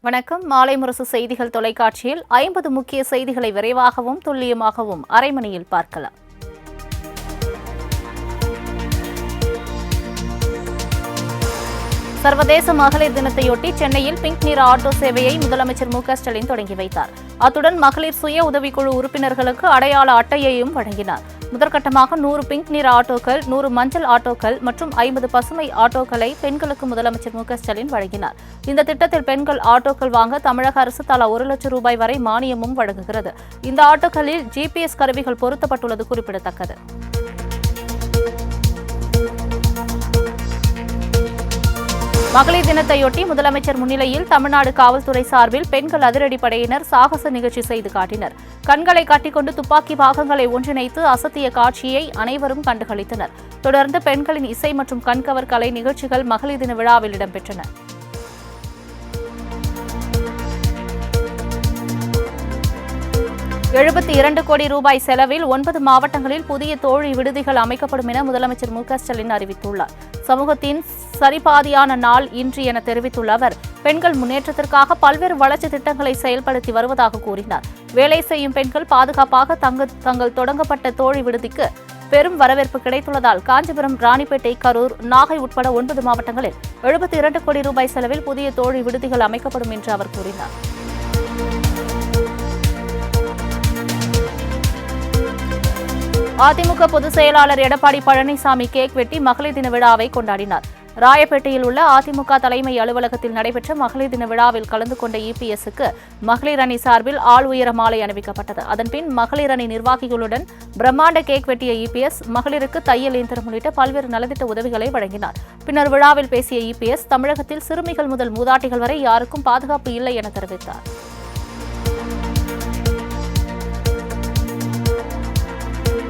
வணக்கம். மாலை முரசு செய்திகள் தொலைக்காட்சியில் 50 முக்கிய செய்திகளை விரைவாகவும் துல்லியமாகவும் அரைமணியில் பார்க்கலாம். சர்வதேச மகளிர் தினத்தையொட்டி சென்னையில் பிங்க் நிற ஆட்டோ சேவையை முதலமைச்சர் மு.க.ஸ்டாலின் தொடங்கி வைத்தார். அத்துடன் மகளிர் சுய உதவிக்குழு உறுப்பினர்களுக்கு அடையாள அட்டையையும் வழங்கினார். முதற்கட்டமாக 100 பிங்க் நிற ஆட்டோக்கள், 100 மஞ்சள் ஆட்டோக்கள் மற்றும் 50 பசுமை ஆட்டோக்களை பெண்களுக்கு முதலமைச்சர் மு.க.ஸ்டாலின் வழங்கினார். இந்த திட்டத்தில் பெண்கள் ஆட்டோக்கள் வாங்க தமிழக அரசு தலா 1 லட்சம் ரூபாய் வரை மானியமும் வழங்குகிறது. இந்த ஆட்டோக்களில் GPS கருவிகள் பொருத்தப்பட்டுள்ளது குறிப்பிடத்தக்கது. மகளிர் தினத்தையொட்டி முதலமைச்சர் முன்னிலையில் தமிழ்நாடு காவல்துறை சார்பில் பெண்கள் அதிரடிப்படையினர் சாகச நிகழ்ச்சி செய்து காட்டினர். கண்களை கட்டிக்கொண்டு துப்பாக்கி பாகங்களை ஒன்றிணைத்து அசத்திய காட்சியை அனைவரும் கண்டுகளித்தனர். தொடர்ந்து பெண்களின் இசை மற்றும் கண்கவர் கலை நிகழ்ச்சிகள் மகளிர் தின விழாவில் இடம்பெற்றன. ₹72 கோடி செலவில் 9 மாவட்டங்களில் புதிய தோழி விடுதிகள் அமைக்கப்படும் என முதலமைச்சர் மு.க.ஸ்டாலின் அறிவித்துள்ளார். சமூகத்தின் சரிபாதியான நாள் இன்று என தெரிவித்துள்ள அவர், பெண்கள் முன்னேற்றத்திற்காக பல்வேறு வளர்ச்சி திட்டங்களை செயல்படுத்தி வருவதாக கூறினார். வேலை செய்யும் பெண்கள் பாதுகாப்பாக தங்கள் தொடங்கப்பட்ட தோழி விடுதிக்கு பெரும் வரவேற்பு கிடைத்துள்ளதால் காஞ்சிபுரம், ராணிப்பேட்டை, கரூர், நாகை உட்பட 9 மாவட்டங்களில் ₹72 கோடி செலவில் புதிய தோழி விடுதிகள் அமைக்கப்படும் என்று அவர் கூறினார். அதிமுக பொதுச் செயலாளர் எடப்பாடி பழனிசாமி கேக் வெட்டி மகளிர் தின விழாவை கொண்டாடினார். ராயப்பேட்டையில் உள்ள அதிமுக தலைமை அலுவலகத்தில் நடைபெற்ற மகளிர் தின விழாவில் கலந்து கொண்ட EPSக்கு மகளிர் அணி சார்பில் ஆள் உயர மாலை அணிவிக்கப்பட்டது. அதன்பின் மகளிர் அணி நிர்வாகிகளுடன் பிரம்மாண்ட கேக் வெட்டிய EPS மகளிருக்கு தையல் இயந்திரம் உள்ளிட்ட பல்வேறு நலத்திட்ட உதவிகளை வழங்கினார். பின்னர் விழாவில் பேசிய EPS, தமிழகத்தில் சிறுமிகள் முதல் மூதாட்டிகள் வரை யாருக்கும் பாதுகாப்பு இல்லை என தெரிவித்தார்.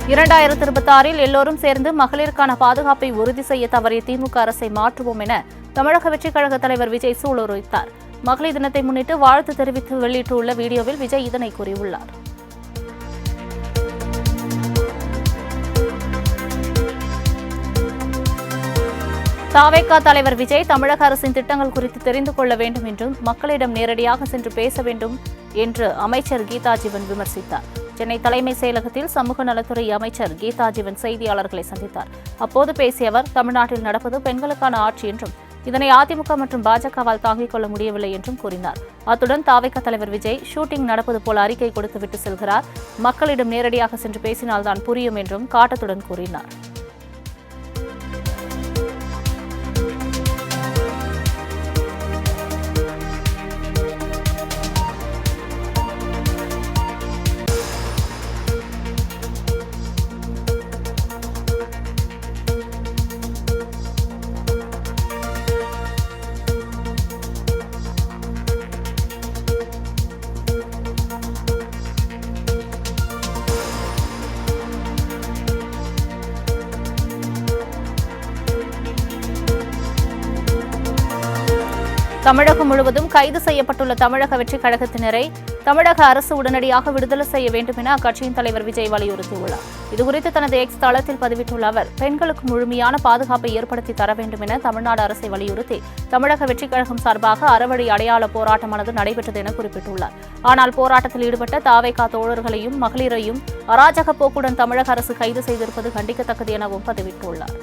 2026 எல்லோரும் சேர்ந்து மகளிருக்கான பாதுகாப்பை உறுதி செய்ய தவறிய திமுக அரசை மாற்றுவோம் என தமிழக வெற்றிக் கழக தலைவர் விஜய் சூளுரைத்தார். மகளிர் தினத்தை முன்னிட்டு வாழ்த்து தெரிவித்து வெளியிட்டுள்ள வீடியோவில் விஜய் இதனை கூறியுள்ளார். தவேக தலைவர் விஜய் தமிழக அரசின் திட்டங்கள் குறித்து தெரிந்து கொள்ள வேண்டும் என்றும் மக்களிடம் நேரடியாக சென்று பேச வேண்டும் என்று அமைச்சர் கீதா ஜீவன் விமர்சித்தார். சென்னை தலைமைச் செயலகத்தில் சமூக நலத்துறை அமைச்சர் கீதா ஜீவன் செய்தியாளர்களை சந்தித்தார். அப்போது பேசிய அவர், தமிழ்நாட்டில் நடப்பது பெண்களுக்கான ஆட்சி என்றும் இதனை அதிமுக மற்றும் பாஜகவால் தாங்கிக் கொள்ள முடியவில்லை என்றும் கூறினார். அத்துடன் தவேக தலைவர் விஜய் ஷூட்டிங் நடப்பது போல அறிக்கை கொடுத்துவிட்டு செல்கிறார். மக்களிடம் நேரடியாக சென்று பேசினால்தான் புரியும் என்றும் காட்டத்துடன் கூறினார். தமிழகம் முழுவதும் கைது செய்யப்பட்டுள்ள தமிழக வெற்றிக் கழகத்தினரை தமிழக அரசு உடனடியாக விடுதலை செய்ய வேண்டும் என அக்கட்சியின் தலைவர் விஜய் வலியுறுத்தியுள்ளார். இதுகுறித்து தனது எக்ஸ் தளத்தில் பதிவிட்டுள்ள அவர், பெண்களுக்கு முழுமையான பாதுகாப்பை ஏற்படுத்தி தர வேண்டும் என தமிழ்நாடு அரசை வலியுறுத்தி தமிழக வெற்றிக் கழகம் சார்பாக அறவழி அடையாள போராட்டமானது நடைபெற்றது என குறிப்பிட்டுள்ளார். ஆனால் போராட்டத்தில் ஈடுபட்ட தவேக தோழர்களையும் மகளிரையும் அராஜக போக்குடன் தமிழக அரசு கைது செய்திருப்பது கண்டிக்கத்தக்கது எனவும் பதிவிட்டுள்ளார்.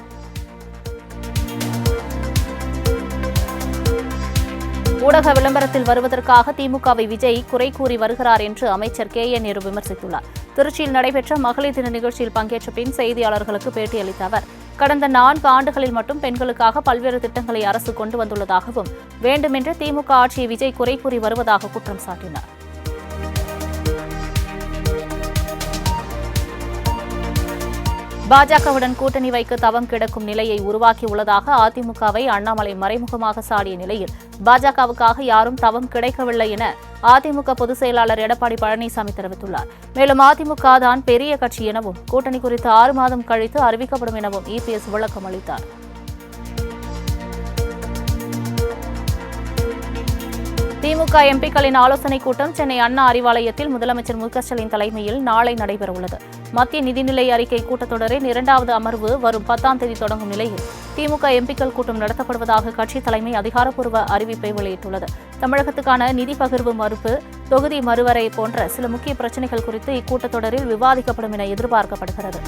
ஊடக விளம்பரத்தில் வருவதற்காக திமுகவை விஜய் குறை கூறி வருகிறார் என்று அமைச்சர் KN நேரு விமர்சித்துள்ளார். திருச்சியில் நடைபெற்ற மகளிர் தின நிகழ்ச்சியில் பங்கேற்ற பின் செய்தியாளர்களுக்கு பேட்டியளித்த அவர், கடந்த 4 ஆண்டுகளில் மட்டும் பெண்களுக்காக பல்வேறு திட்டங்களை அரசு கொண்டு வந்துள்ளதாகவும் வேண்டுமென்று திமுக ஆட்சியை விஜய் குறை கூறி வருவதாக குற்றம் சாட்டினார். பாஜகவுடன் கூட்டணி வைக்க தவம் கிடக்கும் நிலையை உருவாக்கியுள்ளதாக அதிமுகவை அண்ணாமலை மறைமுகமாக சாடிய நிலையில் பாஜகவுக்காக யாரும் தவம் கிடைக்கவில்லை என அதிமுக பொதுச் செயலாளர் எடப்பாடி பழனிசாமி தெரிவித்துள்ளார். மேலும் அதிமுக தான் பெரிய கட்சி எனவும் கூட்டணி குறித்து 6 மாதம் கழித்து அறிவிக்கப்படும் எனவும் EPS விளக்கம் அளித்தார். திமுக எம்பிக்களின் ஆலோசனைக் கூட்டம் சென்னை அண்ணா அறிவாலயத்தில் முதலமைச்சர் மு.க.ஸ்டாலின் தலைமையில் நாளை நடைபெறவுள்ளது. மத்திய நிதிநிலை அறிக்கை கூட்டத்தொடரின் 2வது அமர்வு வரும் 10ஆம் தேதி தொடங்கும் நிலையில் திமுக எம்பிக்கள் கூட்டம் நடத்தப்படுவதாக கட்சித் தலைமை அதிகாரப்பூர்வ அறிவிப்பை வெளியிட்டுள்ளது. தமிழகத்துக்கான நிதி பகிர்வு மறுப்பு, தொகுதி மறுவரை போன்ற சில முக்கிய பிரச்சினைகள் குறித்து இக்கூட்டத்தொடரில் விவாதிக்கப்படும் என எதிர்பார்க்கப்படுகிறது.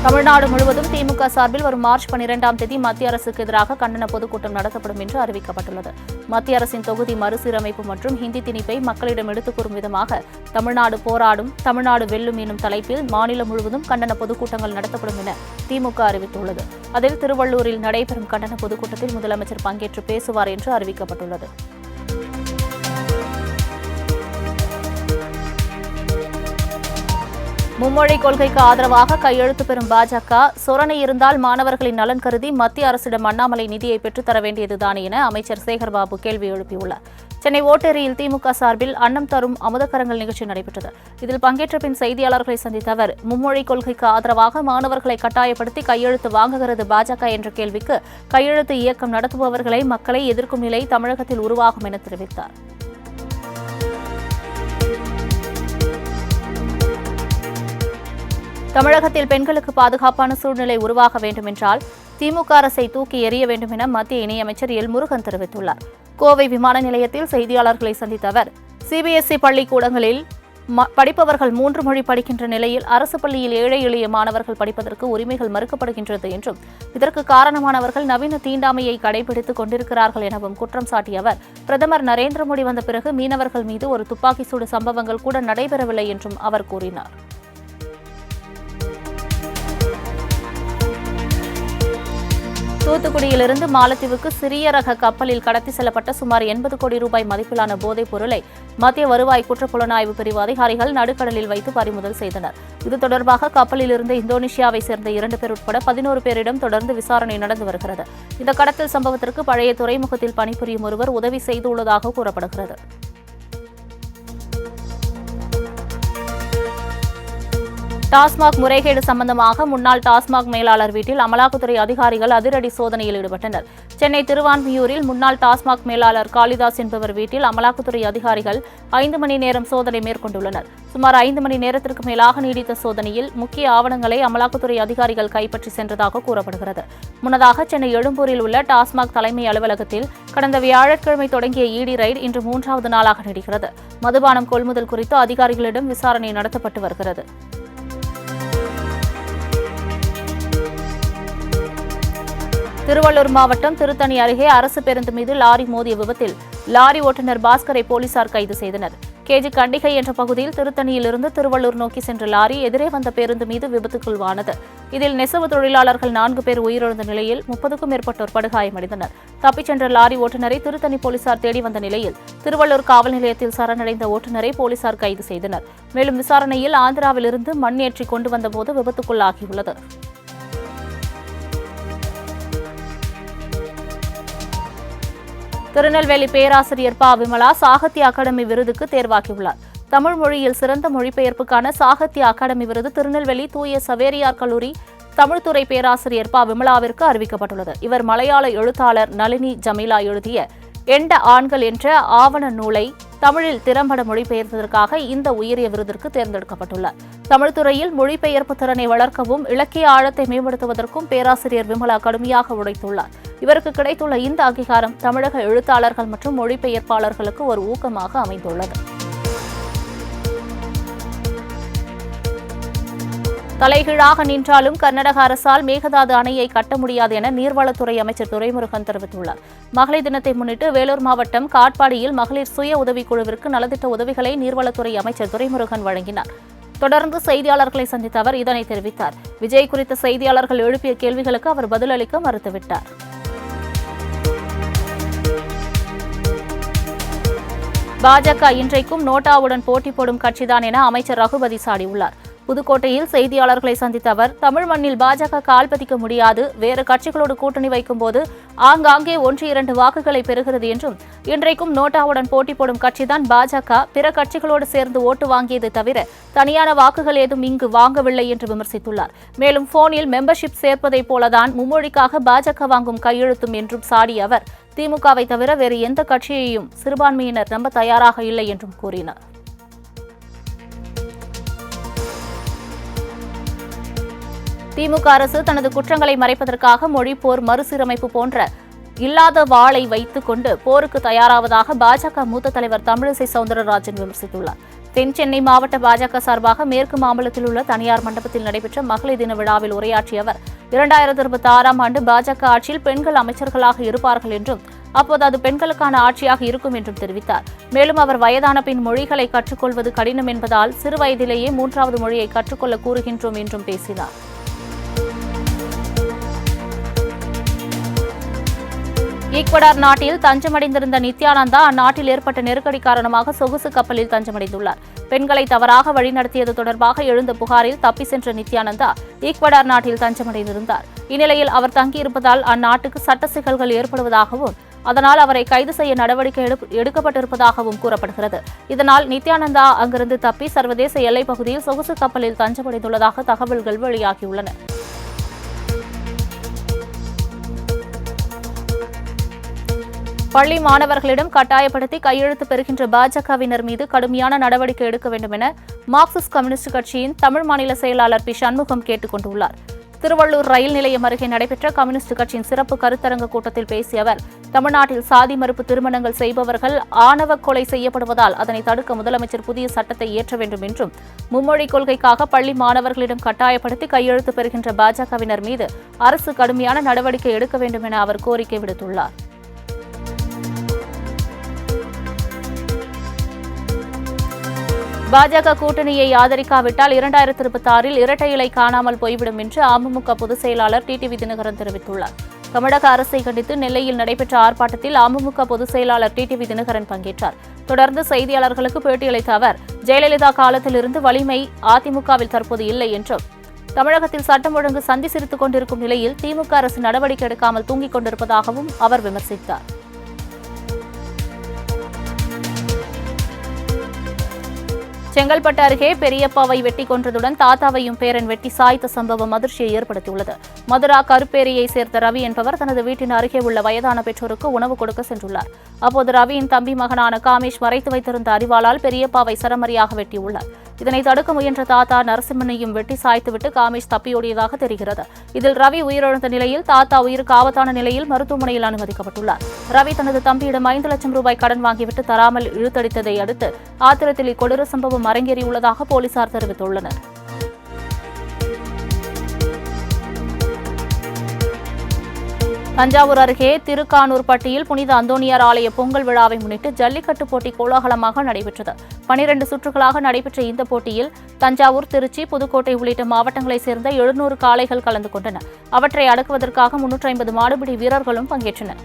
தமிழ்நாடு முழுவதும் திமுக சார்பில் வரும் மார்ச் 12ஆம் தேதி மத்திய அரசுக்கு எதிராக கண்டன பொதுக்கூட்டம் நடத்தப்படும் என்று அறிவிக்கப்பட்டுள்ளது. மத்திய அரசின் தொகுதி மறுசீரமைப்பு மற்றும் ஹிந்தி திணிப்பை மக்களிடம் எடுத்துக் கூறும் விதமாக தமிழ்நாடு போராடும், தமிழ்நாடு வெல்லும் எனும் தலைப்பில் மாநிலம் முழுவதும் கண்டன பொதுக்கூட்டங்கள் நடத்தப்படும் என திமுக அறிவித்துள்ளது. அதில் திருவள்ளூரில் நடைபெறும் கண்டன பொதுக்கூட்டத்தில் முதலமைச்சர் பங்கேற்று பேசுவார் என்று அறிவிக்கப்பட்டுள்ளது. மும்மொழி கொள்கைக்கு ஆதரவாக கையெழுத்து பெறும் பாஜக, சொரணை இருந்தால் மாணவர்களின் நலன் கருதி மத்திய அரசிடம் அண்ணாமலை நிதியை பெற்றுத்தர வேண்டியதுதான் என அமைச்சர் சேகர்பாபு கேள்வி எழுப்பியுள்ளார். சென்னை ஓட்டேரியில் திமுக சார்பில் அன்னம் தரும் அமுதக்கரங்கள் நிகழ்ச்சி நடைபெற்றது. இதில் பங்கேற்ற பின் செய்தியாளர்களை சந்தித்த அவர், மும்மொழி கொள்கைக்கு ஆதரவாக மாணவர்களை கட்டாயப்படுத்தி கையெழுத்து வாங்குகிறது பாஜக என்ற கேள்விக்கு, கையெழுத்து இயக்கம் நடத்துபவர்களை மக்களை எதிர்க்கும் நிலை தமிழகத்தில் உருவாகும் என தெரிவித்தார். தமிழகத்தில் பெண்களுக்கு பாதுகாப்பான சூழ்நிலை உருவாக வேண்டும் என்றால் திமுக அரசை தூக்கி எறிய வேண்டும் என மத்திய இணையமைச்சர் எல் முருகன் தெரிவித்துள்ளார். கோவை விமான நிலையத்தில் செய்தியாளர்களை சந்தித்த அவர், சிபிஎஸ்இ பள்ளிக்கூடங்களில் படிப்பவர்கள் 3 மொழி படிக்கின்ற நிலையில் அரசு பள்ளியில் ஏழை எளிய மாணவர்கள் படிப்பதற்கு உரிமைகள் மறுக்கப்படுகின்றது என்றும், இதற்கு காரணமானவர்கள் நவீன தீண்டாமையை கடைபிடித்துக் கொண்டிருக்கிறார்கள் எனவும் குற்றம் சாட்டிய அவர், பிரதமர் நரேந்திர மோடி வந்த பிறகு மீனவர்கள் மீது ஒரு துப்பாக்கி சூடு சம்பவங்கள் கூட நடைபெறவில்லை என்றும் அவர் கூறினார். தூத்துக்குடியிலிருந்து மாலத்தீவுக்கு சிறிய ரக கப்பலில் கடத்தி செல்லப்பட்ட சுமார் 80 கோடி ரூபாய் மதிப்பிலான போதைப் பொருளை மத்திய வருவாய் குற்றப்புலனாய்வு பிரிவு அதிகாரிகள் நடுக்கடலில் வைத்து பறிமுதல் செய்தனர். இது தொடர்பாக கப்பலில் இருந்து இந்தோனேஷியாவை சேர்ந்த 2 பேர் உட்பட 11 பேரிடம் தொடர்ந்து விசாரணை நடந்து வருகிறது. இந்த கடத்தல் சம்பவத்திற்கு பழைய துறைமுகத்தில் பணிபுரியும் ஒருவர் உதவி செய்துள்ளதாக கூறப்படுகிறது. டாஸ்மாக் முறைகேடு சம்பந்தமாக முன்னாள் டாஸ்மாக் மேலாளர் வீட்டில் அமலாக்கத்துறை அதிகாரிகள் அதிரடி சோதனையில் ஈடுபட்டனர். சென்னை திருவான்மியூரில் முன்னாள் டாஸ்மாக் மேலாளர் காளிதாஸ் என்பவர் வீட்டில் அமலாக்கத்துறை அதிகாரிகள் 5 மணி நேரம் சோதனை மேற்கொண்டுள்ளனர். சுமார் 5 மணி நேரத்திற்கு மேலாக நீடித்த சோதனையில் முக்கிய ஆவணங்களை அமலாக்கத்துறை அதிகாரிகள் கைப்பற்றி சென்றதாக கூறப்படுகிறது. முன்னதாக சென்னை எழும்பூரில் உள்ள டாஸ்மாக் தலைமை அலுவலகத்தில் கடந்த வியாழக்கிழமை தொடங்கிய இடி ரைடு இன்று 3வது நாளாக நீடிக்கிறது. மதுபானம் கொள்முதல் குறித்து அதிகாரிகளிடம் விசாரணை நடத்தப்பட்டு வருகிறது. திருவள்ளூர் மாவட்டம் திருத்தணி அருகே அரசு பேருந்து மீது லாரி மோதிய விபத்தில் லாரி ஓட்டுநர் பாஸ்கரை போலீசார் கைது செய்தனர். கேஜி கண்டிகை என்ற பகுதியில் திருத்தணியிலிருந்து திருவள்ளூர் நோக்கி சென்ற லாரி எதிரே வந்த பேருந்து மீது விபத்துக்குள்ளானது. இதில் நெசவு தொழிலாளர்கள் 4 பேர் உயிரிழந்த நிலையில் 30க்கும் மேற்பட்டோர் படுகாயமடைந்தனர். தப்பிச் சென்ற லாரி ஓட்டுநரை திருத்தணி போலீசார் தேடி வந்த நிலையில் திருவள்ளூர் காவல் நிலையத்தில் சரணடைந்த ஓட்டுநரை போலீசார் கைது செய்தனர். மேலும் விசாரணையில் ஆந்திராவிலிருந்து மண் ஏற்றி கொண்டு வந்தபோது விபத்துக்குள்ளாகியுள்ளது. திருநெல்வேலி பேராசிரியர் ப. விமலா சாகித்ய அகாடமி விருதுக்கு தேர்வாகியுள்ளார். தமிழ் மொழியில் சிறந்த மொழிபெயர்ப்புக்கான சாகித்ய அகாடமி விருது திருநெல்வேலி தூய சவேரியார் கல்லூரி தமிழ்துறை பேராசிரியர் ப. விமலாவிற்கு அறிவிக்கப்பட்டுள்ளது. இவர் மலையாள எழுத்தாளர் நளினி ஜமீலா எழுதிய எண்ட ஆண்கள் என்ற ஆவண நூலை தமிழில் திறம்பட மொழிபெயர்த்ததற்காக இந்த உயரிய விருதிற்கு தேர்ந்தெடுக்கப்பட்டுள்ளார். தமிழ்துறையில் மொழிபெயர்ப்பு திறனை வளர்க்கவும் இலக்கிய ஆழத்தை மேம்படுத்துவதற்கும் பேராசிரியர் விமலா கடுமையாக உழைத்துள்ளார். இவருக்கு கிடைத்துள்ள இந்த அங்கீகாரம் தமிழக எழுத்தாளர்கள் மற்றும் மொழிபெயர்ப்பாளர்களுக்கு ஒரு ஊக்கமாக அமைந்துள்ளது. தலைகீழாக நின்றாலும் கர்நாடக அரசால் மேகதாது அணையை கட்ட முடியாது என நீர்வளத்துறை அமைச்சர் துரைமுருகன் தெரிவித்துள்ளார். மகளிர் தினத்தை முன்னிட்டு வேலூர் மாவட்டம் காட்பாடியில் மகளிர் சுய உதவிக்குழுவிற்கு நலத்திட்ட உதவிகளை நீர்வளத்துறை அமைச்சர் துரைமுருகன் வழங்கினார். தொடர்ந்து செய்தியாளர்களை சந்தித்த அவர் இதனை தெரிவித்தார். விஜய் குறித்த செய்தியாளர்கள் எழுப்பிய கேள்விகளுக்கு அவர் பதிலளிக்க மறுத்துவிட்டார். பாஜக இன்றைக்கும் நோட்டாவுடன் போட்டி போடும் கட்சிதான் என அமைச்சர் ரகுபதி சாடியுள்ளார். புதுக்கோட்டையில் செய்தியாளர்களை சந்தித்த அவர், தமிழ் மண்ணில் பாஜக கால் பதிக்க முடியாது, வேறு கட்சிகளோடு கூட்டணி வைக்கும்போது ஆங்காங்கே 1-2 வாக்குகளை பெறுகிறது என்றும், இன்றைக்கும் நோட்டாவுடன் போட்டி போடும் கட்சிதான் பாஜக, பிற கட்சிகளோடு சேர்ந்து ஓட்டு வாங்கியது தவிர தனியான வாக்குகள் ஏதும் இங்கு வாங்கவில்லை என்று விமர்சித்துள்ளார். மேலும் போனில் மெம்பர்ஷிப் சேர்ப்பதைப் போலதான் மும்மொழிக்காக பாஜக வாங்கும் கையெழுத்தும் என்றும் சாடிய அவர், திமுகவை தவிர வேறு எந்த கட்சியையும் சிறுபான்மையினர் நம்ப தயாராக இல்லை என்றும் கூறினார். திமுக அரசு தனது குற்றங்களை மறைப்பதற்காக மொழிப்போர், மறுசீரமைப்பு போன்ற இல்லாத வாளை வைத்துக் கொண்டு போருக்கு தயாராவதாக பாஜக மூத்த தலைவர் தமிழிசை சவுந்தரராஜன் விமர்சித்துள்ளார். தென் சென்னை மாவட்ட பாஜக சார்பாக மேற்கு மாம்பலத்தில் உள்ள தனியார் மண்டபத்தில் நடைபெற்ற மகளிர் தின விழாவில் உரையாற்றிய அவர் 2026ஆம் ஆண்டு பாஜக ஆட்சியில் பெண்கள் அமைச்சர்களாக இருப்பார்கள் என்றும் அப்போது அது பெண்களுக்கான ஆட்சியாக இருக்கும் என்றும் தெரிவித்தார். மேலும் அவர் வயதான பின் மொழிகளை கற்றுக்கொள்வது கடினம் என்பதால் சிறு வயதிலேயே 3வது மொழியை கற்றுக்கொள்ள கூறுகின்றோம் என்றும் பேசினார். ஈக்வடார் நாட்டில் தஞ்சமடைந்திருந்த நித்யானந்தா அந்நாட்டில் ஏற்பட்ட நெருக்கடி காரணமாக சொகுசு கப்பலில் தஞ்சமடைந்துள்ளார். பெண்களை தவறாக வழிநடத்தியது தொடர்பாக எழுந்த புகாரில் தப்பி சென்ற நித்யானந்தா ஈக்வடார் நாட்டில் தஞ்சமடைந்திருந்தார். இந்நிலையில் அவர் தங்கியிருப்பதால் அந்நாட்டுக்கு சட்ட சிக்கல்கள் ஏற்படுவதாகவும் அதனால் அவரை கைது செய்ய நடவடிக்கை எடுக்கப்பட்டிருப்பதாகவும் கூறப்படுகிறது. இதனால் நித்யானந்தா அங்கிருந்து தப்பி சர்வதேச எல்லைப் பகுதியில் சொகுசு கப்பலில் தஞ்சமடைந்துள்ளதாக தகவல்கள் வெளியாகியுள்ளன. பள்ளி மாணவர்களிடம் கட்டாயப்படுத்தி கையெழுத்து பெறுகின்ற பாஜகவினர் மீது கடுமையான நடவடிக்கை எடுக்க வேண்டும் என மார்க்சிஸ்ட் கம்யூனிஸ்ட் கட்சியின் தமிழ் மாநில செயலாளர் பி. சண்முகம் கேட்டுக் கொண்டுள்ளார். திருவள்ளூர் ரயில் நிலையம் அருகே நடைபெற்ற கம்யூனிஸ்ட் கட்சியின் சிறப்பு கருத்தரங்க கூட்டத்தில் பேசிய அவர், தமிழ்நாட்டில் சாதி மறுப்பு திருமணங்கள் செய்பவர்கள் ஆணவ கொலை செய்யப்படுவதால் அதனை தடுக்க முதலமைச்சர் புதிய சட்டத்தை இயற்ற வேண்டும் என்றும், மும்மொழி கொள்கைக்காக பள்ளி மாணவர்களிடம் கட்டாயப்படுத்தி கையெழுத்து பெறுகின்ற பாஜகவினர் மீது அரசு கடுமையான நடவடிக்கை எடுக்க வேண்டும் என அவர் கோரிக்கை விடுத்துள்ளார். பாஜக கூட்டணியை ஆதரிக்காவிட்டால் 2026இல் இரட்டை இலை காணாமல் போய்விடும் என்று அமமுக பொதுச் செயலாளர் டிடிவி தினகரன் தெரிவித்துள்ளார். தமிழக அரசை கண்டித்து நெல்லையில் நடைபெற்ற ஆர்ப்பாட்டத்தில் அமமுக பொதுச் செயலாளர் டிடிவி தினகரன் பங்கேற்றார். தொடர்ந்து செய்தியாளர்களுக்கு பேட்டியளித்த அவர், ஜெயலலிதா காலத்திலிருந்து வலிமை அதிமுகவில் தற்போது இல்லை என்றும், தமிழகத்தில் சட்டம் ஒழுங்கு சந்தி சிரித்துக் கொண்டிருக்கும் நிலையில் திமுக அரசு நடவடிக்கை எடுக்காமல் தூங்கிக் கொண்டிருப்பதாகவும் அவர் விமர்சித்தார். செங்கல்பட்டு அருகே பெரியப்பாவை வெட்டி கொன்றதுடன் தாத்தாவையும் பேரன் வெட்டி சாய்த்த சம்பவம் அதிர்ச்சியை ஏற்படுத்தியுள்ளது. மதுரா கருப்பேரியை சேர்ந்த ரவி என்பவர் தனது வீட்டின் அருகே உள்ள வயதான பெற்றோருக்கு உணவு கொடுக்க சென்றுள்ளார். அப்போது ரவியின் தம்பி மகனான காமேஷ் மறைத்து வைத்திருந்த அரிவாளால் பெரியப்பாவை சரமரியாக வெட்டியுள்ளார். இதனை தடுக்க முயன்ற தாத்தா நரசிம்மனையும் வெட்டி சாய்த்துவிட்டு காமேஷ் தப்பியோடியதாக தெரிகிறது. இதில் ரவி உயிரிழந்த நிலையில் தாத்தா உயிருக்கு ஆபத்தான நிலையில் மருத்துவமனையில் அனுமதிக்கப்பட்டுள்ளார். ரவி தனது தம்பியிடம் 5 லட்சம் ரூபாய் கடன் வாங்கிவிட்டு தராமல் இழுத்தடித்ததை அடுத்து ஆத்திரத்தில் இக்கொடூர சம்பவம் அரங்கேறியுள்ளதாக போலீசார் தெரிவித்துள்ளனர். தஞ்சாவூர் அருகே திருக்கானூர்பட்டியில் புனித அந்தோணியார் ஆலய பொங்கல் விழாவை முன்னிட்டு ஜல்லிக்கட்டு போட்டி கோலாகலமாக நடைபெற்றது. 12 சுற்றுகளாக நடைபெற்ற இந்த போட்டியில் தஞ்சாவூர், திருச்சி, புதுக்கோட்டை உள்ளிட்ட மாவட்டங்களைச் சேர்ந்த 700 காளைகள் கலந்து கொண்டன. அவற்றை அடக்குவதற்காக 350 மாடுபிடி வீரர்களும் பங்கேற்றனர்.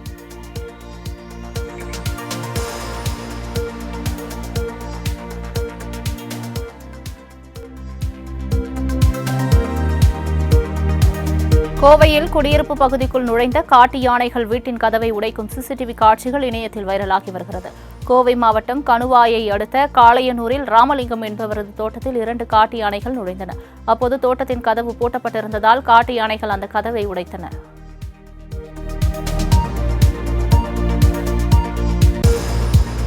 கோவையில் குடியிருப்பு பகுதிக்குள் நுழைந்த காட்டு யானைகள் வீட்டின் கதவை உடைக்கும் சிசிடிவி காட்சிகள் இணையத்தில் வைரலாகி வருகிறது. கோவை மாவட்டம் கணுவாயை அடுத்த காளையனூரில் ராமலிங்கம் என்பவரது தோட்டத்தில் 2 காட்டு யானைகள் நுழைந்தன. அப்போது தோட்டத்தின் கதவு பூட்டப்பட்டிருந்ததால் காட்டு யானைகள் அந்த கதவை உடைத்தன.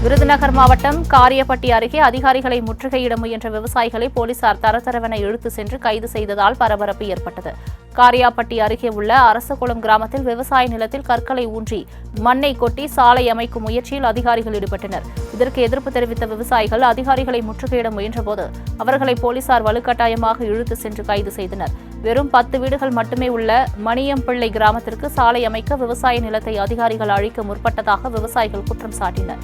விருதுநகர் மாவட்டம் காரியப்பட்டி அருகே அதிகாரிகளை முற்றுகையிட முயன்ற விவசாயிகளை போலீசார் தரதரவென இழுத்து சென்று கைது செய்ததால் பரபரப்பு ஏற்பட்டது. காரியாப்பட்டி அருகே உள்ள அரசகுளம் கிராமத்தில் விவசாய நிலத்தில் கற்களை ஊன்றி மண்ணை கொட்டி சாலை அமைக்கும் முயற்சியில் அதிகாரிகள் ஈடுபட்டனர். இதற்கு எதிர்ப்பு தெரிவித்த விவசாயிகள் அதிகாரிகளை முற்றுகையிட முயன்றபோது அவர்களை போலீசார் வலுக்கட்டாயமாக இழுத்து சென்று கைது செய்தனர். வெறும் 10 வீடுகள் மட்டுமே உள்ள மணியம்பிள்ளை கிராமத்திற்கு சாலை அமைக்க விவசாய நிலத்தை அதிகாரிகள் அழிக்க முற்பட்டதாக விவசாயிகள் குற்றம் சாட்டினர்.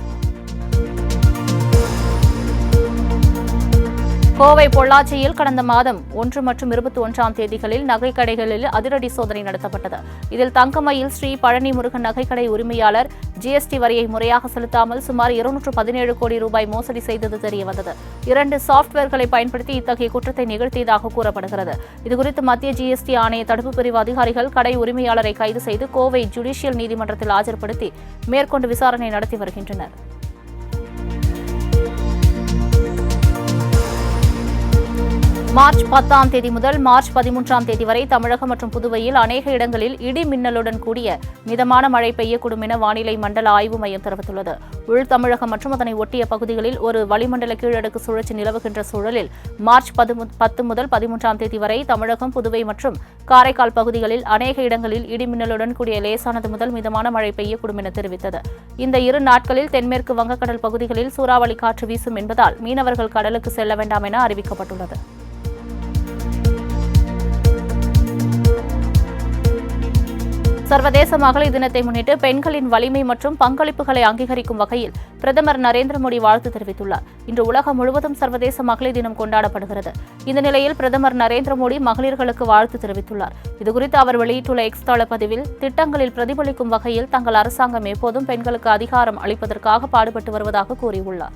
கோவை பொள்ளாச்சியில் கடந்த மாதம் 1 மற்றும் 21ஆம் தேதிகளில் நகைக்கடைகளில் அதிரடி சோதனை நடத்தப்பட்டது. இதில் தங்கமயில் ஸ்ரீ பழனி முருகன் நகைக்கடை உரிமையாளர் ஜிஎஸ்டி வரியை முறையாக செலுத்தாமல் சுமார் 217 கோடி ரூபாய் மோசடி செய்தது தெரியவந்தது. 2 சாப்ட்வேர்களை பயன்படுத்தி இத்தகைய குற்றத்தை நிகழ்த்தியதாக கூறப்படுகிறது. இதுகுறித்து மத்திய ஜிஎஸ்டி ஆணைய தடுப்பு பிரிவு அதிகாரிகள் கடை உரிமையாளரை கைது செய்து கோவை ஜுடிஷியல் நீதிமன்றத்தில் ஆஜர்படுத்தி மேற்கொண்டு விசாரணை நடத்தி வருகின்றனர். மார்ச் 10ஆம் தேதி முதல் மார்ச் 13ஆம் தேதி வரை தமிழகம் மற்றும் புதுவையில் அநேக இடங்களில் இடி மின்னலுடன் கூடிய மிதமான மழை பெய்யக்கூடும் என வானிலை மண்டல ஆய்வு மையம் தெரிவித்துள்ளது. உள் தமிழகம் மற்றும் அதனை ஒட்டிய பகுதிகளில் ஒரு வளிமண்டல கீழடுக்கு சுழற்சி நிலவுகின்ற சூழலில் மார்ச் 10 முதல் 13ஆம் தேதி வரை தமிழகம், புதுவை மற்றும் காரைக்கால் பகுதிகளில் அநேக இடங்களில் இடி மின்னலுடன் கூடிய லேசானது முதல் மிதமான மழை பெய்யக்கூடும் என தெரிவித்தது. இந்த 2 நாட்களில் தென்மேற்கு வங்கக்கடல் பகுதிகளில் சூறாவளி காற்று வீசும் என்பதால் மீனவர்கள் கடலுக்கு செல்ல வேண்டாம் என அறிவிக்கப்பட்டுள்ளது. சர்வதேச மகளிர் தினத்தை முன்னிட்டு பெண்களின் வலிமை மற்றும் பங்களிப்புகளை அங்கீகரிக்கும் வகையில் பிரதமர் நரேந்திர மோடி வாழ்த்து தெரிவித்துள்ளார். இன்று உலகம் முழுவதும் சர்வதேச மகளிர் தினம் கொண்டாடப்படுகிறது. இந்த நிலையில் பிரதமர் நரேந்திர மோடி மகளிர்களுக்கு வாழ்த்து தெரிவித்துள்ளார். இதுகுறித்து அவர் வெளியிட்டுள்ள எக்ஸ் தள பதிவில், திட்டங்களில் பிரதிபலிக்கும் வகையில் தங்கள் அரசாங்கம் எப்போதும் பெண்களுக்கு அதிகாரம் அளிப்பதற்காக பாடுபட்டு வருவதாக கூறியுள்ளார்.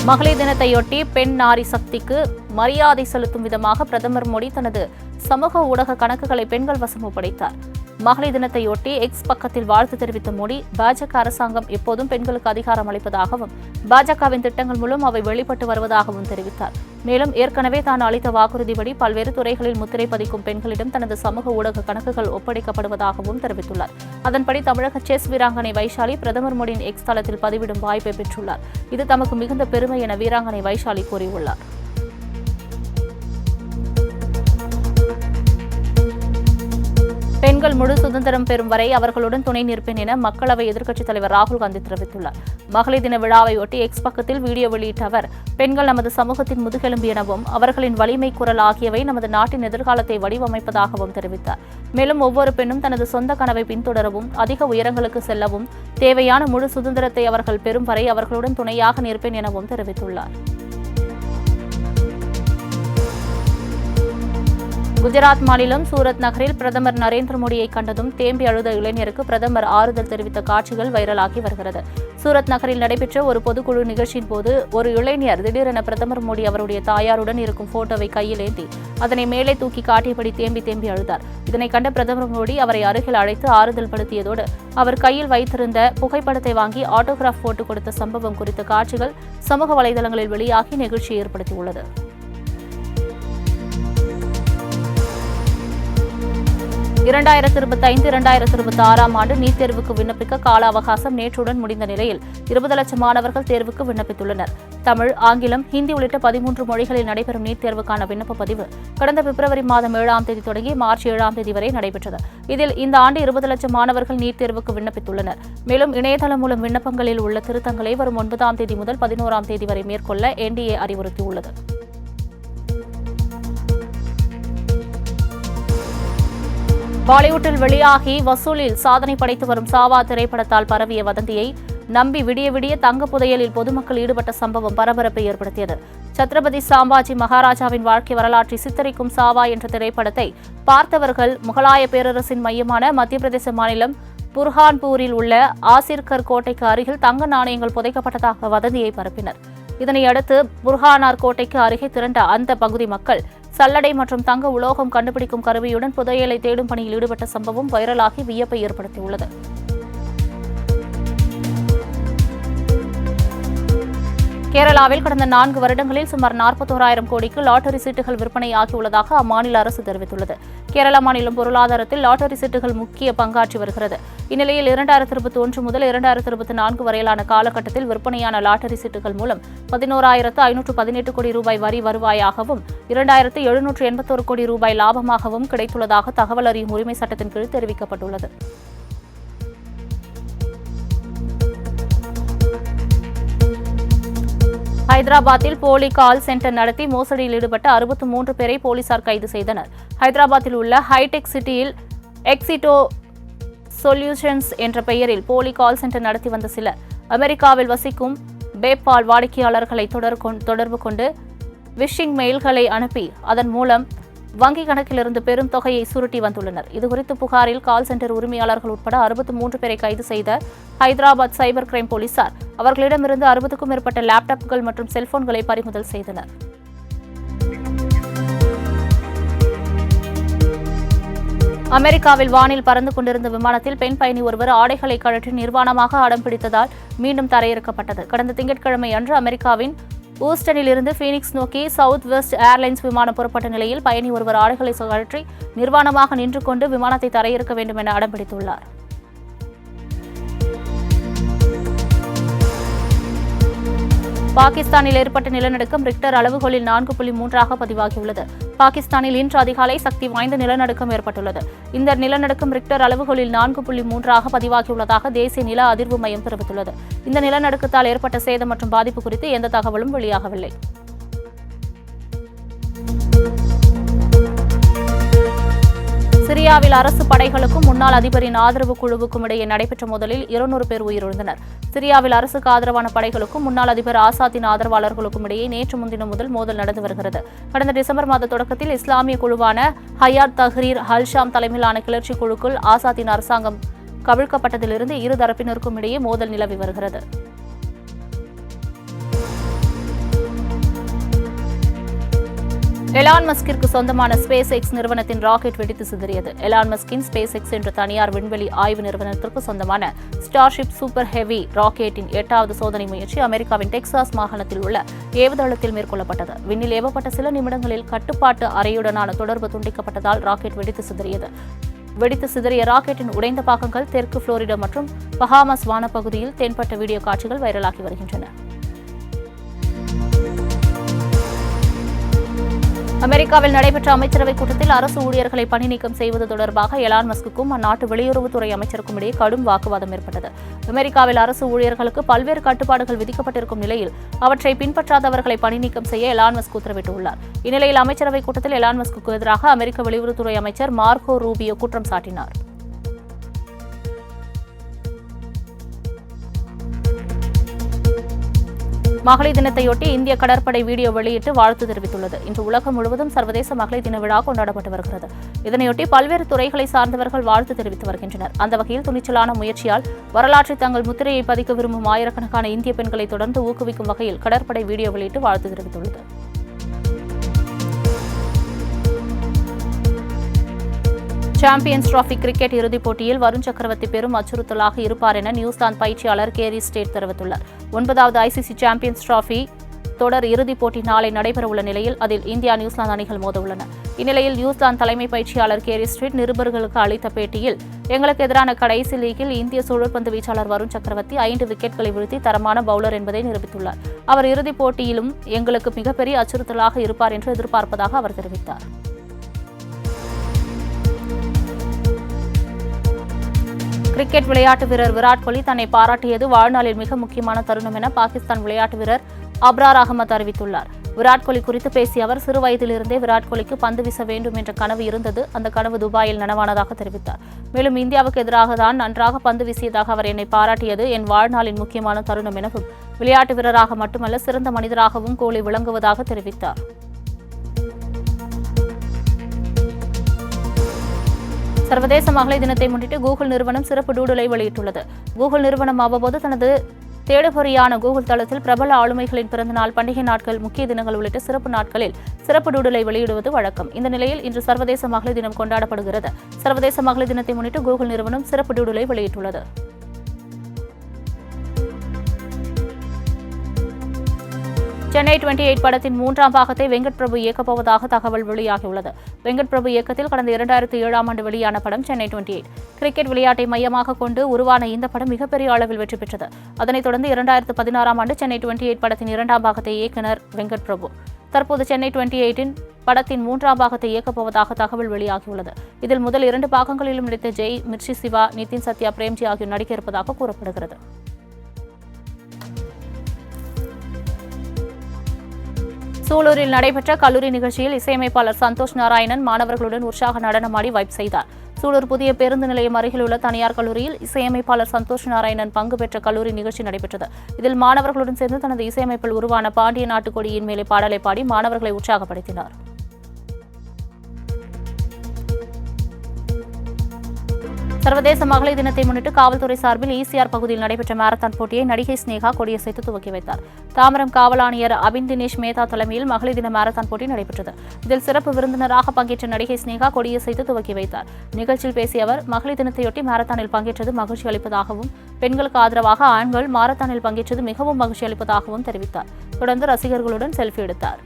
மகளிர் தினத்தையொட்டி பெண் நாரி சக்திக்கு மரியாதை செலுத்தும் விதமாக பிரதமர் மோடி தனது சமூக ஊடக கணக்குகளை பெண்கள் வசம் ஒப்படைத்தார். மகளிர் தினத்தையொட்டி எக்ஸ் பக்கத்தில் வாழ்த்து தெரிவித்த மோடி, பாஜக அரசாங்கம் எப்போதும் பெண்களுக்கு அதிகாரம் அளிப்பதாகவும் பாஜகவின் திட்டங்கள் மூலம் அவை வெளிப்பட்டு வருவதாகவும் தெரிவித்தார். மேலும் ஏற்கனவே தான் அளித்த வாக்குறுதிப்படி பல்வேறு துறைகளில் முத்திரை பதிக்கும் பெண்களிடம் தனது சமூக ஊடக கணக்குகள் ஒப்படைக்கப்படுவதாகவும் தெரிவித்துள்ளார். அதன்படி தமிழக செஸ் வீராங்கனை வைஷாலி பிரதமர் மோடியின் எக்ஸ் தளத்தில் பதிவிடும் வாய்ப்பை பெற்றுள்ளார். இது தமக்கு மிகுந்த பெருமை என வீராங்கனை வைஷாலி கூறியுள்ளார். பெண்கள் முழு சுதந்திரம் பெறும் வரை அவர்களுடன் துணை நிற்பேன் என மக்களவை எதிர்க்கட்சித் தலைவர் ராகுல் காந்தி தெரிவித்துள்ளார். மகளிர் தின விழாவையொட்டி எக்ஸ் பக்கத்தில் வீடியோ வெளியிட்ட அவர், பெண்கள் நமது சமூகத்தின் முதுகெலும்பு எனவும் அவர்களின் வலிமை குரல் ஆகியவை நமது நாட்டின் எதிர்காலத்தை வடிவமைப்பதாகவும் தெரிவித்தார். மேலும் ஒவ்வொரு பெண்ணும் தனது சொந்த கனவை பின்தொடரவும் அதிக உயரங்களுக்கு செல்லவும் தேவையான முழு சுதந்திரத்தை அவர்கள் பெறும் வரை அவர்களுடன் துணையாக நிற்பேன் எனவும் தெரிவித்துள்ளார். குஜராத் மாநிலம் சூரத் நகரில் பிரதமர் நரேந்திர மோடியை கண்டதும் தேம்பி அழுத இளைஞருக்கு பிரதமர் ஆறுதல் தெரிவித்த காட்சிகள் வைரலாகி வருகிறது. சூரத் நகரில் நடைபெற்ற ஒரு பொதுக்குழு நிகழ்ச்சியின் போது ஒரு இளைஞர் திடீரென பிரதமர் மோடி அவருடைய தாயாருடன் இருக்கும் போட்டோவை கையில் ஏந்தி அதனை மேலே தூக்கி காட்டியபடி தேம்பி அழுதார். இதனை கண்ட பிரதமர் மோடி அவரை அருகில் அழைத்து ஆறுதல் படுத்தியதோடு அவர் கையில் வைத்திருந்த புகைப்படத்தை வாங்கி ஆட்டோகிராஃப் போட்டு கொடுத்த சம்பவம் குறித்த காட்சிகள் சமூக வலைதளங்களில் வெளியாகி நிகழ்ச்சியை ஏற்படுத்தியுள்ளது. 2025-2026ஆம் ஆண்டு நீட் தேர்வுக்கு விண்ணப்பிக்க கால அவகாசம் நேற்றுடன் முடிந்த நிலையில் 20 லட்சம் மாணவர்கள் தேர்வுக்கு விண்ணப்பித்துள்ளனர். தமிழ், ஆங்கிலம், ஹிந்தி உள்ளிட்ட 13 மொழிகளில் நடைபெறும் நீட் தேர்வுக்கான விண்ணப்ப பதிவு கடந்த பிப்ரவரி மாதம் 7ஆம் தேதி தொடங்கி மார்ச் 7ஆம் தேதி வரை நடைபெற்றது. இதில் இந்த ஆண்டு 20 லட்சம் மாணவர்கள் நீட் தேர்வுக்கு விண்ணப்பித்துள்ளனர். மேலும் இணையதளம் மூலம் விண்ணப்பங்களில் உள்ள திருத்தங்களை வரும் 9ஆம் தேதி முதல் 11ஆம் தேதி வரை மேற்கொள்ள NDA அறிவுறுத்தியுள்ளது. பாலிவுட்டில் வெளியாகி வசூலில் சாதனை படைத்து வரும் சாவா திரைப்படத்தால் பரவிய வதந்தியை நம்பி விடிய விடிய தங்க புதையலில் பொதுமக்கள் ஈடுபட்ட சம்பவம் பரபரப்பை ஏற்படுத்தியது. சத்ரபதி சாம்பாஜி மகாராஜாவின் வாழ்க்கை வரலாற்றை சித்தரிக்கும் சாவா என்ற திரைப்படத்தை பார்த்தவர்கள் முகலாய பேரரசின் மையமான மத்திய பிரதேச மாநிலம் புர்ஹான்பூரில் உள்ள ஆசிர்கர் கோட்டைக்கு அருகில் தங்க நாணயங்கள் புதைக்கப்பட்டதாக வதந்தியை பரப்பினர். இதனையடுத்து புர்ஹானார் கோட்டைக்கு அருகே திரண்ட அந்த பகுதி மக்கள் சல்லடை மற்றும் தங்க உலோகம் கண்டுபிடிக்கும் கருவியுடன் புதையலை தேடும் பணியில் ஈடுபட்ட சம்பவம் வைரலாகி வியப்பை ஏற்படுத்தியுள்ளது. கேரளாவில் கடந்த 4 வருடங்களில் சுமார் 41,000 கோடிக்கு லாட்டரி சீட்டுகள் விற்பனையாகியுள்ளதாக அம்மாநில அரசு தெரிவித்துள்ளது. கேரள மாநிலம் பொருளாதாரத்தில் லாட்டரி சீட்டுகள் முக்கிய பங்காற்றி வருகிறது. இந்நிலையில் 2021 முதல் 2024 வரையிலான காலகட்டத்தில் விற்பனையான லாட்டரி சீட்டுகள் மூலம் 11,518 கோடி ரூபாய் வரி வருவாயாகவும் 2,781 கோடி ரூபாய் லாபமாகவும் கிடைத்துள்ளதாக தகவல் அறியும் உரிமை சட்டத்தின் கீழ் தெரிவிக்கப்பட்டுள்ளது. ஹைதராபாத்தில் போலி கால் சென்டர் நடத்தி மோசடியில் ஈடுபட்ட 63 பேரை போலீசார் கைது செய்தனர். ஹைதராபாத்தில் உள்ள ஹைடெக் சிட்டியில் எக்ஸிட்டோ சொல்யூஷன்ஸ் என்ற பெயரில் போலி கால் சென்டர் நடத்தி வந்த சிலர் அமெரிக்காவில் வசிக்கும் பேபால் வாடிக்கையாளர்களை தொடர்பு கொண்டு விஷிங் மெயில்களை அனுப்பி அதன் மூலம் வங்கிக் கணக்கிலிருந்து பெரும் தொகையை சுருட்டி வந்துள்ளனர். இதுகுறித்து புகாரில் கால் சென்டர் உரிமையாளர்கள் உட்பட 63 பேரை கைது செய்த ஹைதராபாத் சைபர் கிரைம் போலீசார் அவர்களிடமிருந்து 60க்கும் மேற்பட்ட லேப்டாப்கள் மற்றும் செல்போன்களை பறிமுதல் செய்தனர். அமெரிக்காவில் வானில் பறந்து கொண்டிருந்த விமானத்தில் பெண் பயணி ஒருவர் ஆடைகளை கழற்றி நிர்வாணமாக அடம் பிடித்ததால் மீண்டும் தரையிறக்கப்பட்டது. கடந்த திங்கட்கிழமை அன்று அமெரிக்காவின் ஊஸ்டனில் இருந்து பீனிக்ஸ் நோக்கி சவுத் வெஸ்ட் ஏர்லைன்ஸ் விமானம் புறப்பட்ட நிலையில் பயணி ஒருவர் ஆடைகளை கழற்றி நிர்வாணமாக நின்று கொண்டு விமானத்தை தரையிறக்க வேண்டும் என அடம் பிடித்துள்ளார். பாகிஸ்தானில் ஏற்பட்ட நிலநடுக்கம் ரிக்டர் அளவுகோலில் 4.3 பதிவாகியுள்ளது. பாகிஸ்தானில் இன்று அதிகாலை சக்தி வாய்ந்த நிலநடுக்கம் ஏற்பட்டுள்ளது. இந்த நிலநடுக்கம் ரிக்டர் அளவுகோலில் 4.3 பதிவாகியுள்ளதாக தேசிய நில அதிர்வு மையம் தெரிவித்துள்ளது. இந்த நிலநடுக்கத்தால் ஏற்பட்ட சேதம் மற்றும் பாதிப்பு குறித்து எந்த தகவலும் வெளியாகவில்லை. சிரியாவில் அரசு படைகளுக்கும் முன்னாள் அதிபரின் ஆதரவு குழுவுக்கும் இடையே நடைபெற்ற மோதலில் 200 பேர் உயிரிழந்தனர். சிரியாவில் அரசுக்கு ஆதரவான படைகளுக்கும் முன்னாள் அதிபர் ஆசாத்தின் ஆதரவாளர்களுக்கும் இடையே நேற்று முன்தினம் முதல் மோதல் நடந்து வருகிறது. கடந்த டிசம்பர் மாத தொடக்கத்தில் இஸ்லாமிய குழுவான ஹயாத் தஹ்ரீர் அல்-ஷாம் தலைமையிலான கிளர்ச்சி குழுக்குள் ஆசாத்தின் அரசாங்கம் கவிழ்க்கப்பட்டதிலிருந்து இரு தரப்பினருக்கும் இடையே மோதல் நிலவி வருகிறது. எலான் மஸ்கிற்கு சொந்தமான ஸ்பேஸ் எக்ஸ் நிறுவனத்தின் ராக்கெட் வெடித்து சிதறியது. எலான் மஸ்கின் ஸ்பேஸ் எக்ஸ் என்ற தனியார் விண்வெளி ஆய்வு நிறுவனத்திற்கு சொந்தமான ஸ்டார்ஷிப் சூப்பர் ஹெவி ராக்கெட்டின் 8வது சோதனை முயற்சி அமெரிக்காவின் டெக்சாஸ் மாகாணத்தில் உள்ள ஏவுதளத்தில் மேற்கொள்ளப்பட்டது. விண்ணில் ஏவப்பட்ட சில நிமிடங்களில் கட்டுப்பாட்டு அறையுடனான தொடர்பு துண்டிக்கப்பட்டதால் ராக்கெட் வெடித்து சிதறியது. வெடித்து சிதறிய ராக்கெட்டின் உடைந்த பாகங்கள் தெற்கு புளோரிடா மற்றும் பஹாமஸ் வானப்பகுதியில் தென்பட்ட வீடியோ காட்சிகள் வைரலாகி வருகின்றன. அமெரிக்காவில் நடைபெற்ற அமைச்சரவைக் கூட்டத்தில் அரசு ஊழியர்களை பணி நீக்கம் செய்வது தொடர்பாக எலான் மஸ்குக்கும் அந்நாட்டு வெளியுறவுத்துறை அமைச்சருக்கும் இடையே கடும் வாக்குவாதம் ஏற்பட்டது. அமெரிக்காவில் அரசு ஊழியர்களுக்கு பல்வேறு கட்டுப்பாடுகள் விதிக்கப்பட்டிருக்கும் நிலையில் அவற்றை பின்பற்றாதவர்களை பணி நீக்கம் செய்ய எலான் மஸ்க் உத்தரவிட்டுள்ளார். இந்நிலையில் அமைச்சரவைக் கூட்டத்தில் எலான் மஸ்குக்கு எதிராக அமெரிக்க வெளியுறவுத்துறை அமைச்சர் மார்கோ ரூபியோ குற்றம் சாட்டினார். மகளிர் தினத்தையொட்டி இந்திய கடற்படை வீடியோ வெளியிட்டு வாழ்த்து தெரிவித்துள்ளது. இன்று உலகம் முழுவதும் சர்வதேச மகளிர் தின விழா கொண்டாடப்பட்டு வருகிறது. இதனையொட்டி பல்வேறு துறைகளை சார்ந்தவர்கள் வாழ்த்து தெரிவித்து வருகின்றனர். அந்த வகையில் துணிச்சலான முயற்சியால் வரலாற்றில் தங்கள் முத்திரையை பதிக்க விரும்பும் ஆயிரக்கணக்கான இந்திய பெண்களை தொடர்ந்து ஊக்குவிக்கும் வகையில் கடற்படை வீடியோ வெளியிட்டு வாழ்த்து தெரிவித்துள்ளது. சாம்பியன்ஸ் டிராபி கிரிக்கெட் இறுதிப் போட்டியில் வருண் சக்கரவர்த்தி பெரும் அச்சுறுத்தலாக இருப்பார் என நியூசிலாந்து பயிற்சியாளர் கேரி ஸ்டேட் தெரிவித்துள்ளார். 9வது ஐசிசி சாம்பியன்ஸ் டிராபி தொடர் இறுதிப் போட்டி நாளை நடைபெறவுள்ள நிலையில் அதில் இந்தியா நியூசிலாந்து அணிகள் மோதவுள்ளன. இந்நிலையில் நியூசிலாந்து தலைமை பயிற்சியாளர் கேரி ஸ்டேட் நிருபர்களுக்கு அளித்த பேட்டியில், எங்களுக்கு எதிரான கடைசி லீக்கில் இந்திய சுழற்பந்து வீச்சாளர் வருண் சக்கரவர்த்தி 5 விக்கெட்களை வீழ்த்தி தரமான பவுலர் என்பதை நிரூபித்துள்ளார். அவர் இறுதிப் போட்டியிலும் எங்களுக்கு மிகப்பெரிய அச்சுறுத்தலாக இருப்பார் என்று எதிர்பார்ப்பதாக அவர் தெரிவித்தார். கிரிக்கெட் விளையாட்டு வீரர் விராட் கோலி தன்னை பாராட்டியது வாழ்நாளில் மிக முக்கியமான தருணம் என பாகிஸ்தான் விளையாட்டு வீரர் அப்ரார் அகமது அறிவித்துள்ளார். விராட் கோலி குறித்து பேசிய அவர், சிறு வயதிலிருந்தே விராட் கோலிக்கு பந்து வீச வேண்டும் என்ற கனவு இருந்தது. அந்த கனவு துபாயில் நனவானதாக தெரிவித்தார். மேலும் இந்தியாவுக்கு எதிராக தான் நன்றாக பந்து வீசியதாக அவர் என்னை பாராட்டியது என் வாழ்நாளின் முக்கியமான தருணம் எனவும், விளையாட்டு வீரராக மட்டுமல்ல சிறந்த மனிதராகவும் கோலி விளங்குவதாக தெரிவித்தார். சர்வதேச மகளிர் தினத்தை முன்னிட்டு கூகுள் நிறுவனம் சிறப்பு டூடுலை வெளியிட்டுள்ளது. கூகுள் நிறுவனம் அவ்வப்போது தனது தேடுபொறியான கூகுள் தளத்தில் பிரபல ஆளுமைகளின் பிறந்தநாள், பண்டிகை நாட்கள், முக்கிய தினங்கள் உள்ளிட்ட சிறப்பு நாட்களில் சிறப்பு டூடுலை வெளியிடுவது வழக்கம். இந்த நிலையில் இன்று சர்வதேச மகளிர் தினம் கொண்டாடப்படுகிறது. சர்வதேச மகளிர் தினத்தை முன்னிட்டு கூகுள் நிறுவனம் சிறப்பு டூடுலை வெளியிட்டுள்ளது. சென்னை 28 படத்தின் 3ஆம் பாகத்தை வெங்கட் பிரபு இயக்கப் போவதாக தகவல் வெளியாகியுள்ளது. வெங்கட் பிரபு இயக்கத்தில் கடந்த 2007ஆம் ஆண்டு வெளியான படம் சென்னை 28. கிரிக்கெட் விளையாட்டை மையமாக கொண்டு உருவான இந்த படம் மிகப்பெரிய அளவில் வெற்றி பெற்றது. அதனைத் தொடர்ந்து 2016ஆம் ஆண்டு சென்னை 28 படத்தின் 2ஆம் பாகத்தை இயக்குனர் வெங்கட் பிரபு. தற்போது சென்னை 28 படத்தின் 3ஆம் பாகத்தை இயக்கப் போவதாக தகவல் வெளியாகியுள்ளது. இதில் முதல் 2 பாகங்களிலும் நடித்த ஜெய், மிர்ச்சி சிவா, நிதின் சத்யா, பிரேம்ஜி ஆகியோர் நடிக்க இருப்பதாக கூறப்படுகிறது. சூலூரில் நடைபெற்ற கல்லூரி நிகழ்ச்சியில் இசையமைப்பாளர் சந்தோஷ் நாராயணன் மாணவர்களுடன் உற்சாக நடனமாடி வைப் செய்தார். சூலூர் புதிய பேருந்து நிலையம் அருகில் உள்ள தனியார் கல்லூரியில் இசையமைப்பாளர் சந்தோஷ் நாராயணன் பங்கு பெற்ற கல்லூரி நிகழ்ச்சி நடைபெற்றது. இதில் மாணவர்களுடன் சேர்ந்து தனது இசையமைப்பில் உருவான பாண்டிய நாட்டுக்கொடியின் மேலே பாடலை பாடி மாணவர்களை உற்சாகப்படுத்தினார். சர்வதேச மகளிர் தினத்தை முன்னிட்டு காவல்துறை சார்பில் ஈசிஆர் பகுதியில் நடைபெற்ற மாரத்தான் போட்டியை நடிகை ஸ்னேகா கொடியசைத்து துவக்கி வைத்தார். தாம்பரம் காவல் ஆணையர் அபின் தினேஷ் மேத்தா தலைமையில் மகளிர் தின மாரத்தான் போட்டி நடைபெற்றது. இதில் சிறப்பு விருந்தினராக பங்கேற்ற நடிகை ஸ்னேகா கொடியசைத்து துவக்கி வைத்தார். நிகழ்ச்சியில் பேசிய அவர், மகளிர் தினத்தையொட்டி மாரத்தானில் பங்கேற்றது மகிழ்ச்சி அளிப்பதாகவும், பெண்களுக்கு ஆதரவாக ஆண்கள் மாரத்தானில் பங்கேற்றது மிகவும் மகிழ்ச்சி அளிப்பதாகவும் தெரிவித்தார். தொடர்ந்து ரசிகர்களுடன் செல்ஃபி எடுத்தார்.